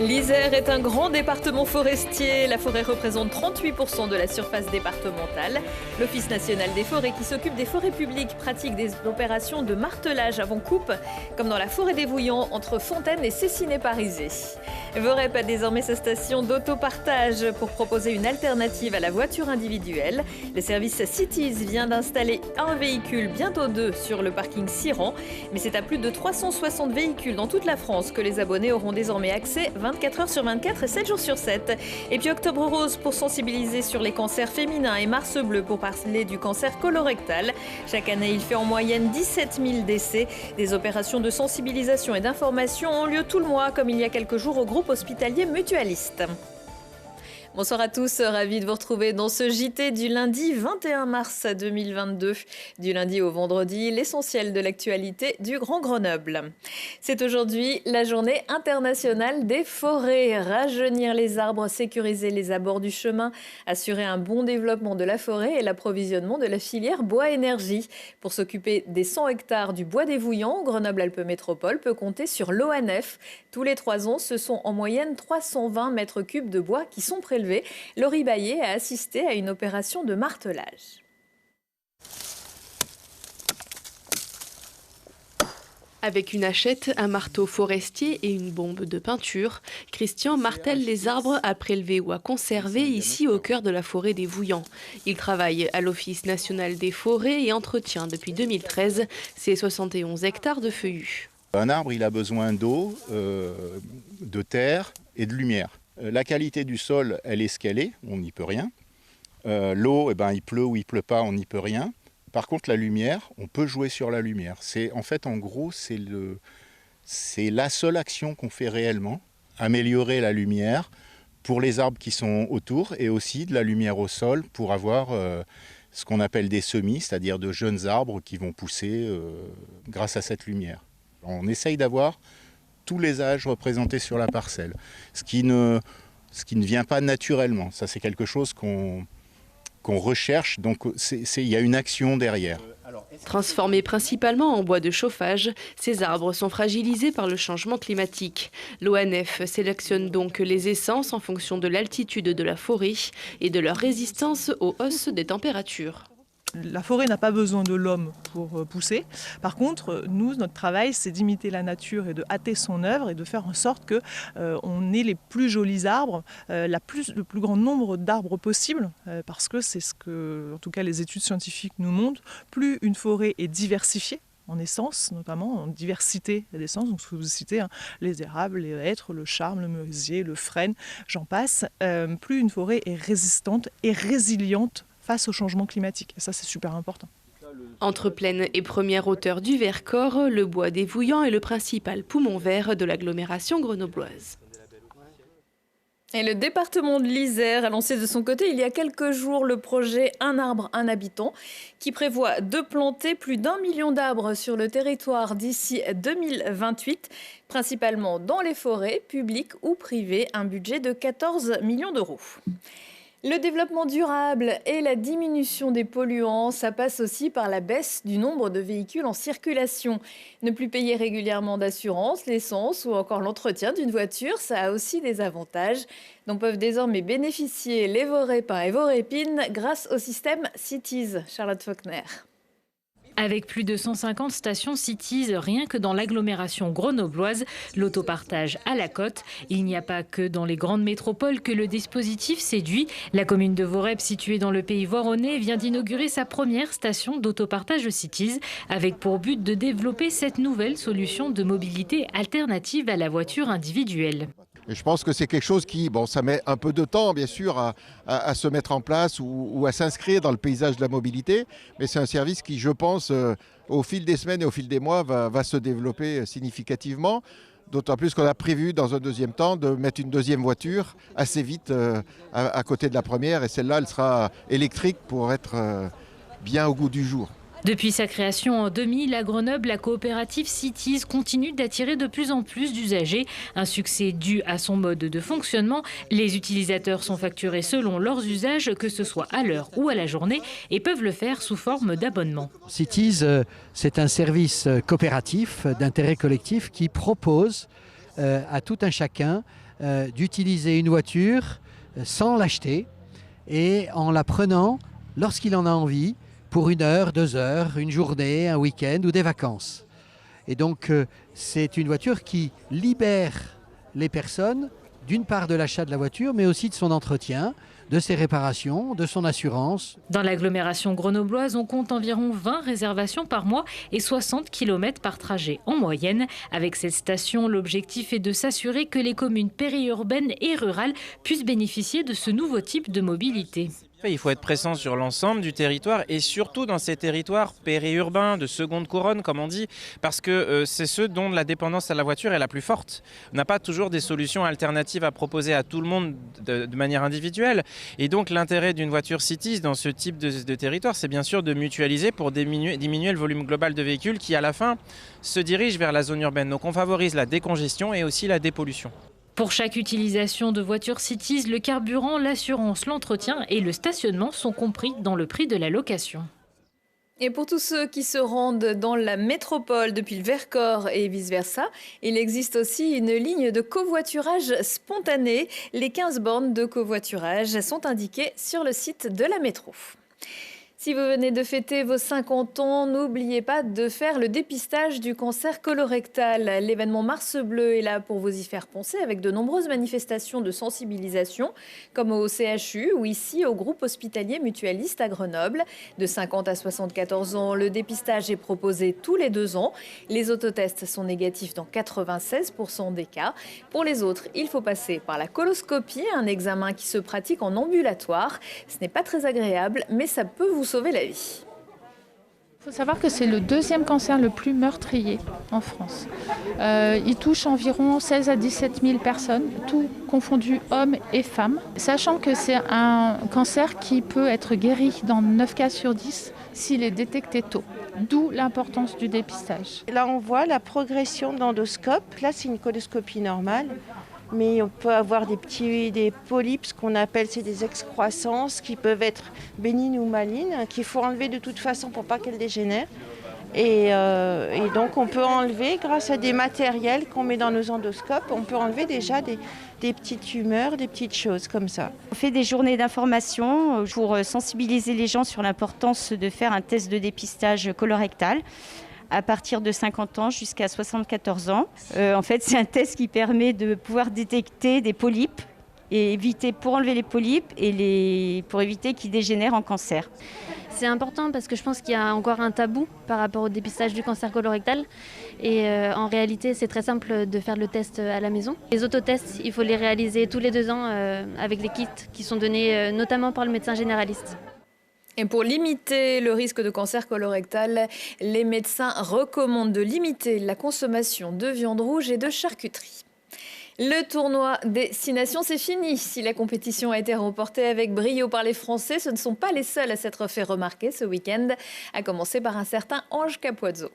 L'Isère est un grand département forestier. La forêt représente 38% de la surface départementale. l'Office national des forêts, qui s'occupe des forêts publiques, pratique des opérations de martelage avant coupe, comme dans la forêt des Vouillans, entre Fontaine et Cessiné-Parisé. Vorep a désormais sa station d'autopartage pour proposer une alternative à la voiture individuelle. Le service Cities vient d'installer un véhicule, bientôt deux, sur le parking Siran. Mais c'est à plus de 360 véhicules dans toute la France que les abonnés auront désormais accès 24 heures sur 24 et 7 jours sur 7. Et puis Octobre Rose pour sensibiliser sur les cancers féminins et Mars Bleu pour parler du cancer colorectal. Chaque année, il fait en moyenne 17 000 décès. Des opérations de sensibilisation et d'information ont lieu tout le mois, comme il y a quelques jours au groupe hospitalier mutualiste. Bonsoir à tous, ravi de vous retrouver dans ce JT du lundi 21 mars 2022. Du lundi au vendredi, l'essentiel de l'actualité du Grand Grenoble. C'est aujourd'hui la journée internationale des forêts. Rajeunir les arbres, sécuriser les abords du chemin, assurer un bon développement de la forêt et l'approvisionnement de la filière bois-énergie. Pour s'occuper des 100 hectares du bois des Vouillans, Grenoble-Alpes Métropole peut compter sur l'ONF. Tous les 3 ans, ce sont en moyenne 320 mètres cubes de bois qui sont prélevés. Laurie Baillet a assisté à une opération de martelage. Avec une hachette, un marteau forestier et une bombe de peinture, Christian martèle les arbres à prélever ou à conserver ici au cœur de la forêt des Vouillans. Il travaille à l'Office national des forêts et entretient depuis 2013 ses 71 hectares de feuillus. Un arbre, il a besoin d'eau, de terre et de lumière. La qualité du sol, elle est ce qu'elle est, on n'y peut rien. L'eau, il pleut ou il pleut pas, on n'y peut rien. Par contre, la lumière, on peut jouer sur la lumière. En gros, c'est la seule action qu'on fait réellement, améliorer la lumière pour les arbres qui sont autour et aussi de la lumière au sol pour avoir ce qu'on appelle des semis, c'est-à-dire de jeunes arbres qui vont pousser grâce à cette lumière. On essaye d'avoir tous les âges représentés sur la parcelle, ce qui ne vient pas naturellement. Ça, c'est quelque chose qu'on recherche, donc il y a une action derrière. Transformés principalement en bois de chauffage, ces arbres sont fragilisés par le changement climatique. L'ONF sélectionne donc les essences en fonction de l'altitude de la forêt et de leur résistance aux hausses des températures. La forêt n'a pas besoin de l'homme pour pousser. Par contre, nous, notre travail, c'est d'imiter la nature et de hâter son œuvre et de faire en sorte qu'on ait les plus jolis arbres, le plus grand nombre d'arbres possible, parce que c'est ce que, en tout cas, les études scientifiques nous montrent. Plus une forêt est diversifiée, en essence, notamment en diversité d'essences, donc ce que vous citez, les érables, les hêtres, le charme, le merisier, le frêne, j'en passe, plus une forêt est résistante et résiliente face au changement climatique. Et ça, c'est super important. Entre plaine et première hauteur du Vercors, le bois des Vouillans est le principal poumon vert de l'agglomération grenobloise. Et le département de l'Isère a lancé de son côté il y a quelques jours le projet Un arbre, un habitant qui prévoit de planter plus d'1 million d'arbres sur le territoire d'ici 2028, principalement dans les forêts publiques ou privées, un budget de 14 millions d'euros. Le développement durable et la diminution des polluants, ça passe aussi par la baisse du nombre de véhicules en circulation. Ne plus payer régulièrement d'assurance, l'essence ou encore l'entretien d'une voiture, ça a aussi des avantages dont peuvent désormais bénéficier les Vorépins et Vorépines grâce au système Cities. Charlotte Faulkner. Avec plus de 150 stations Cities rien que dans l'agglomération grenobloise, l'autopartage à la cote. Il n'y a pas que dans les grandes métropoles que le dispositif séduit. La commune de Vorep, située dans le pays voironnais, vient d'inaugurer sa première station d'autopartage Cities, avec pour but de développer cette nouvelle solution de mobilité alternative à la voiture individuelle. Et je pense que c'est quelque chose qui, ça met un peu de temps bien sûr à se mettre en place ou à s'inscrire dans le paysage de la mobilité, mais c'est un service qui, je pense, au fil des semaines et au fil des mois, va se développer significativement. D'autant plus qu'on a prévu dans un deuxième temps de mettre une deuxième voiture assez vite à côté de la première, et celle-là, elle sera électrique pour être bien au goût du jour. Depuis sa création en 2000, à Grenoble, la coopérative Cities continue d'attirer de plus en plus d'usagers. Un succès dû à son mode de fonctionnement. Les utilisateurs sont facturés selon leurs usages, que ce soit à l'heure ou à la journée, et peuvent le faire sous forme d'abonnement. Cities, c'est un service coopératif d'intérêt collectif qui propose à tout un chacun d'utiliser une voiture sans l'acheter et en la prenant lorsqu'il en a envie pour 1 heure, 2 heures, une journée, un week-end ou des vacances. Et donc c'est une voiture qui libère les personnes d'une part de l'achat de la voiture mais aussi de son entretien, de ses réparations, de son assurance. Dans l'agglomération grenobloise, on compte environ 20 réservations par mois et 60 km par trajet en moyenne. Avec cette station, l'objectif est de s'assurer que les communes périurbaines et rurales puissent bénéficier de ce nouveau type de mobilité. Il faut être présent sur l'ensemble du territoire et surtout dans ces territoires périurbains, de seconde couronne comme on dit, parce que c'est ceux dont la dépendance à la voiture est la plus forte. On n'a pas toujours des solutions alternatives à proposer à tout le monde de manière individuelle. Et donc l'intérêt d'une voiture Cities dans ce type de territoire, c'est bien sûr de mutualiser pour diminuer le volume global de véhicules qui à la fin se dirigent vers la zone urbaine. Donc on favorise la décongestion et aussi la dépollution. Pour chaque utilisation de voitures Cities, le carburant, l'assurance, l'entretien et le stationnement sont compris dans le prix de la location. Et pour tous ceux qui se rendent dans la métropole depuis le Vercors et vice-versa, il existe aussi une ligne de covoiturage spontané. Les 15 bornes de covoiturage sont indiquées sur le site de la métro. Si vous venez de fêter vos 50 ans, n'oubliez pas de faire le dépistage du cancer colorectal. L'événement Mars Bleu est là pour vous y faire penser avec de nombreuses manifestations de sensibilisation, comme au CHU ou ici au groupe hospitalier mutualiste à Grenoble. De 50 à 74 ans, le dépistage est proposé tous les 2 ans. Les autotests sont négatifs dans 96% des cas. Pour les autres, il faut passer par la coloscopie, un examen qui se pratique en ambulatoire. Ce n'est pas très agréable, mais ça peut vous sauver la vie. Il faut savoir que c'est le 2e cancer le plus meurtrier en France. Il touche environ 16 à 17 000 personnes, tout confondu hommes et femmes. Sachant que c'est un cancer qui peut être guéri dans 9 cas sur 10 s'il est détecté tôt. D'où l'importance du dépistage. Là, on voit la progression d'endoscope. Là, c'est une coloscopie normale. Mais on peut avoir des polypes, ce qu'on appelle c'est des excroissances qui peuvent être bénignes ou malignes, qu'il faut enlever de toute façon pour pas qu'elles dégénèrent. Et donc on peut enlever, grâce à des matériels qu'on met dans nos endoscopes, on peut enlever déjà des petites tumeurs, des petites choses comme ça. On fait des journées d'information pour sensibiliser les gens sur l'importance de faire un test de dépistage colorectal à partir de 50 ans jusqu'à 74 ans. En fait, c'est un test qui permet de pouvoir détecter des polypes et pour enlever les polypes et pour éviter qu'ils dégénèrent en cancer. C'est important parce que je pense qu'il y a encore un tabou par rapport au dépistage du cancer colorectal. Et en réalité, c'est très simple de faire le test à la maison. Les autotests, il faut les réaliser tous les 2 ans avec les kits qui sont donnés notamment par le médecin généraliste. Et pour limiter le risque de cancer colorectal, les médecins recommandent de limiter la consommation de viande rouge et de charcuterie. Le tournoi des 6 nations, c'est fini. Si la compétition a été remportée avec brio par les Français, ce ne sont pas les seuls à s'être fait remarquer ce week-end, à commencer par un certain Ange Capozzo.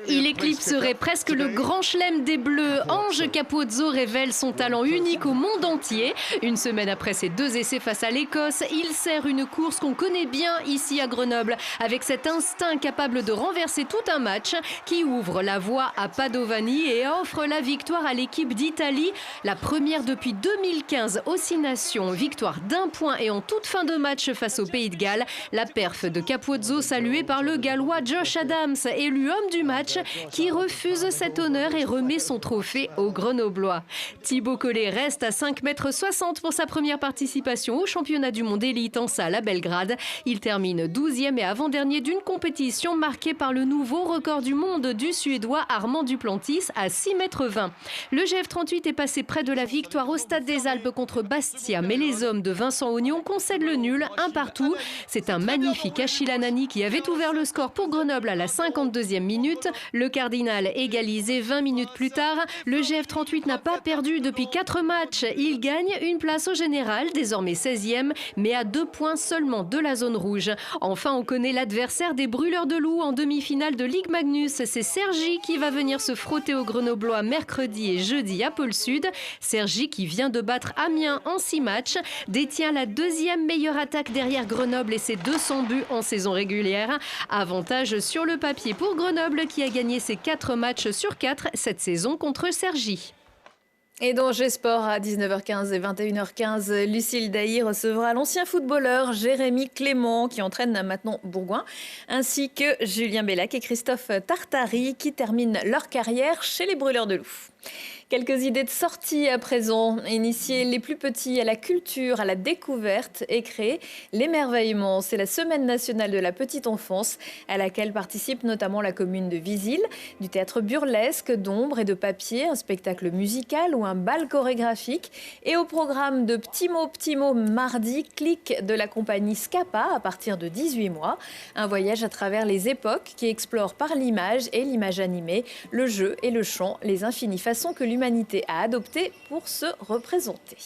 Il éclipserait presque le grand chelem des Bleus. Ange Capozzo révèle son talent unique au monde entier. Une semaine après ses 2 essais face à l'Écosse, il sert une course qu'on connaît bien ici à Grenoble, avec cet instinct capable de renverser tout un match qui ouvre la voie à Padovani et offre la victoire à l'équipe d'Italie. La première depuis 2015 aux 6 nations. Victoire d'1 point et en toute fin de match face au Pays de Galles. La perf de Capozzo saluée par le Gallois Josh Adams, élu homme du match, qui refuse cet honneur et remet son trophée aux Grenoblois. Thibaut Collet reste à 5,60 m pour sa première participation au championnat du monde élite en salle à Belgrade. Il termine 12e et avant-dernier d'une compétition marquée par le nouveau record du monde du Suédois Armand Duplantis à 6,20 m. Le GF38 est passé près de la victoire au Stade des Alpes contre Bastia, mais les hommes de Vincent Ognon concèdent le nul, 1 partout. C'est un magnifique Achille Anani qui avait ouvert le score pour Grenoble à la 52e minute. Le Cardinal égalisé 20 minutes plus tard. Le GF38 n'a pas perdu depuis 4 matchs. Il gagne une place au général, désormais 16e, mais à 2 points seulement de la zone rouge. Enfin, on connaît l'adversaire des Brûleurs de Loup en demi-finale de Ligue Magnus. C'est Cergy qui va venir se frotter aux Grenoblois mercredi et jeudi à Pôle Sud. Cergy, qui vient de battre Amiens en 6 matchs, détient la 2e meilleure attaque derrière Grenoble et ses 200 buts en saison régulière. Avantage sur le papier pour Grenoble qui a gagné ses 4 matchs sur 4 cette saison contre Cergy. Et dans G-Sport, à 19h15 et 21h15, Lucille Dailly recevra l'ancien footballeur Jérémy Clément, qui entraîne maintenant Bourgoin, ainsi que Julien Bellac et Christophe Tartari, qui terminent leur carrière chez les Brûleurs de Loups. Quelques idées de sortie à présent. Initier les plus petits à la culture, à la découverte et créer l'émerveillement. C'est la Semaine nationale de la petite enfance à laquelle participe notamment la commune de Visil. Du théâtre burlesque, d'ombre et de papier, un spectacle musical ou un bal chorégraphique. Et au programme de Petit mot mardi, clic de la compagnie Scapa à partir de 18 mois. Un voyage à travers les époques qui explore par l'image et l'image animée, le jeu et le chant, les infinies façons que l'humanité a adopté pour se représenter.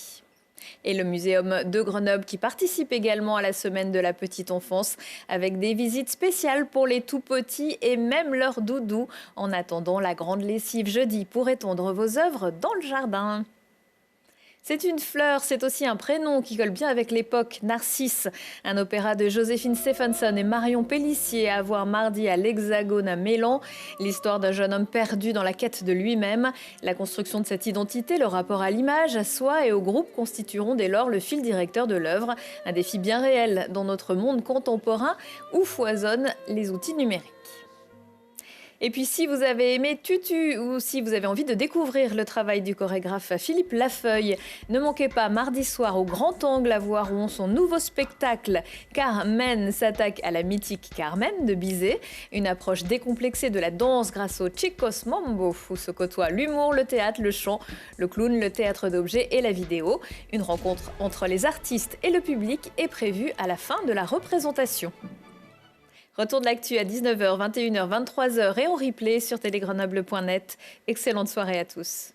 Et le Muséum de Grenoble qui participe également à la Semaine de la petite enfance avec des visites spéciales pour les tout-petits et même leurs doudous. En attendant la grande lessive jeudi pour étendre vos œuvres dans le jardin. C'est une fleur, c'est aussi un prénom qui colle bien avec l'époque, Narcisse. Un opéra de Joséphine Stephenson et Marion Pellissier à voir mardi à l'Hexagone à Mélan. L'histoire d'un jeune homme perdu dans la quête de lui-même. La construction de cette identité, le rapport à l'image, à soi et au groupe constitueront dès lors le fil directeur de l'œuvre. Un défi bien réel dans notre monde contemporain où foisonnent les outils numériques. Et puis si vous avez aimé Tutu ou si vous avez envie de découvrir le travail du chorégraphe Philippe Lafeuille, ne manquez pas mardi soir au Grand Angle à Voiron son nouveau spectacle Carmen s'attaque à la mythique Carmen de Bizet. Une approche décomplexée de la danse grâce au Chicos Mambo où se côtoient l'humour, le théâtre, le chant, le clown, le théâtre d'objets et la vidéo. Une rencontre entre les artistes et le public est prévue à la fin de la représentation. Retour de l'actu à 19h, 21h, 23h et en replay sur télégrenoble.net. Excellente soirée à tous.